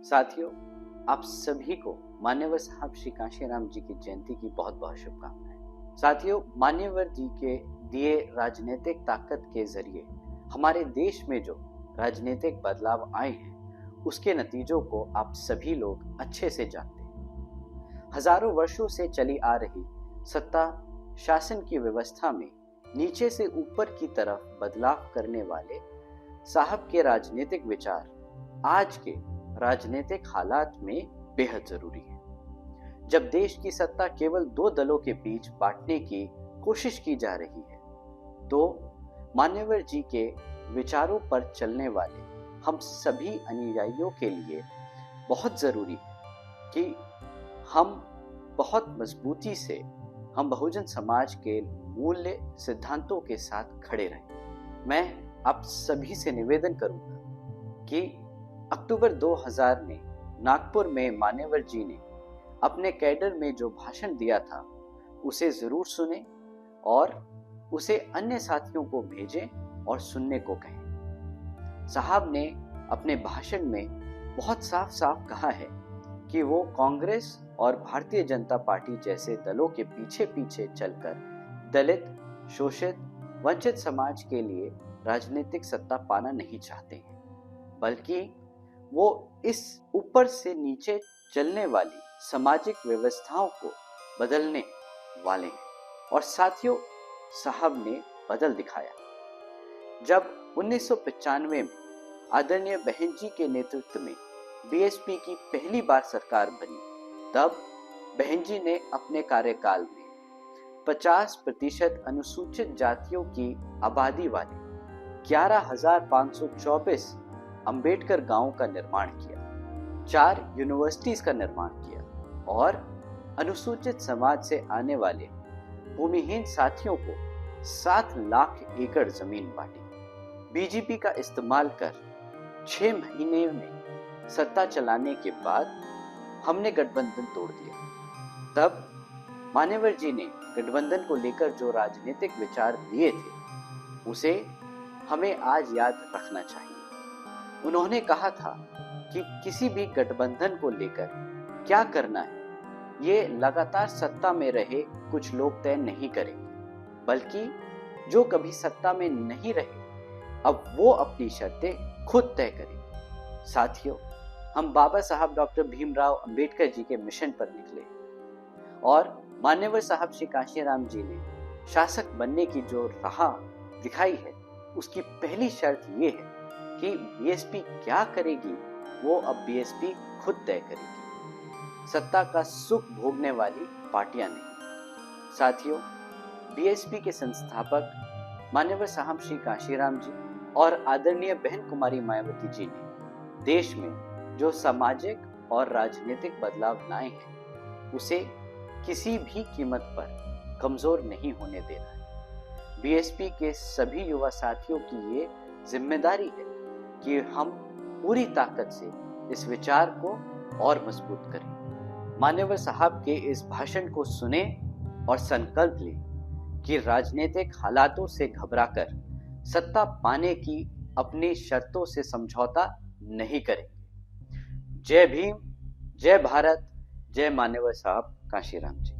साथियों, आप सभी को मान्यवर साहब श्री कांशीराम जी की जयंती की बहुत बहुत शुभकामनाएं। साथियों, मान्यवर जी के दिए राजनीतिक ताकत के जरिए हमारे देश में जो राजनीतिक बदलाव आए हैं उसके नतीजों को आप सभी लोग अच्छे से जानते हैं। हजारों वर्षों से चली आ रही सत्ता शासन की व्यवस्था में नीचे से ऊपर की तरफ बदलाव करने वाले साहब के राजनीतिक विचार आज के राजनीतिक हालात में बेहद जरूरी है। जब देश की सत्ता केवल दो दलों के बीच बांटने की कोशिश की जा रही है, तो मान्यवर जी के विचारों पर चलने वाले हम सभी अनुयायियों के लिए बहुत जरूरी है कि हम बहुत मजबूती से हम बहुजन समाज के मूल्य सिद्धांतों के साथ खड़े रहें। मैं आप सभी से निवेदन करूंगा कि अक्टूबर 2000 में नागपुर में मान्यवर जी ने अपने कैडर में जो भाषण दिया था उसे जरूर सुने और उसे अन्य साथियों को भेजें और सुनने को कहें। साहब ने अपने भाषण में बहुत साफ साफ कहा है कि वो कांग्रेस और भारतीय जनता पार्टी जैसे दलों के पीछे पीछे चलकर दलित, शोषित, वंचित समाज के लिए राजनीतिक सत्ता पाना नहीं चाहते हैं, बल्कि वो इस ऊपर से नीचे चलने वाली सामाजिक व्यवस्थाओं को बदलने वाले हैं। और साथियों, साहब ने बदल दिखाया। जब 1995 में आदरणीय बहन जी के नेतृत्व में बीएसपी की पहली बार सरकार बनी, तब बहन जी ने अपने कार्यकाल में 50% अनुसूचित जातियों की आबादी वाले 11,524 अंबेडकर गांवों का निर्माण किया, 4 यूनिवर्सिटीज का निर्माण किया और अनुसूचित समाज से आने वाले भूमिहीन साथियों को 7 लाख एकड़ जमीन बांटी। बीजेपी का इस्तेमाल कर 6 महीने में सत्ता चलाने के बाद हमने गठबंधन तोड़ दिया। तब मान्यवर जी ने गठबंधन को लेकर जो राजनीतिक विचार दिए थे उसे हमें आज याद रखना चाहिए। उन्होंने कहा था कि किसी भी गठबंधन को लेकर क्या करना है ये लगातार सत्ता में रहे कुछ लोग तय नहीं करेंगे, बल्कि जो कभी सत्ता में नहीं रहे अब वो अपनी शर्तें खुद तय करेंगे। साथियों, हम बाबा साहब डॉक्टर भीमराव अंबेडकर जी के मिशन पर निकले और मान्यवर साहब श्री कांशीराम जी ने शासक बनने की जो राह दिखाई है उसकी पहली शर्त ये है कि बीएसपी क्या करेगी वो अब बीएसपी खुद तय करेगी, सत्ता का सुख भोगने वाली पार्टियां नहीं। साथियों, बीएसपी के संस्थापक मान्यवर साहब श्री कांशीराम जी और आदरणीय बहन कुमारी मायावती जी ने देश में जो सामाजिक और राजनीतिक बदलाव लाए हैं उसे किसी भी कीमत पर कमजोर नहीं होने देना है। बीएसपी के सभी युवा साथियों की ये जिम्मेदारी है कि हम पूरी ताकत से इस विचार को और मजबूत करें। मान्यवर साहब के इस भाषण को सुने और संकल्प लें कि राजनीतिक हालातों से घबराकर सत्ता पाने की अपनी शर्तों से समझौता नहीं करेंगे। जय भीम, जय भारत, जय मान्यवर साहब कांशीराम जी।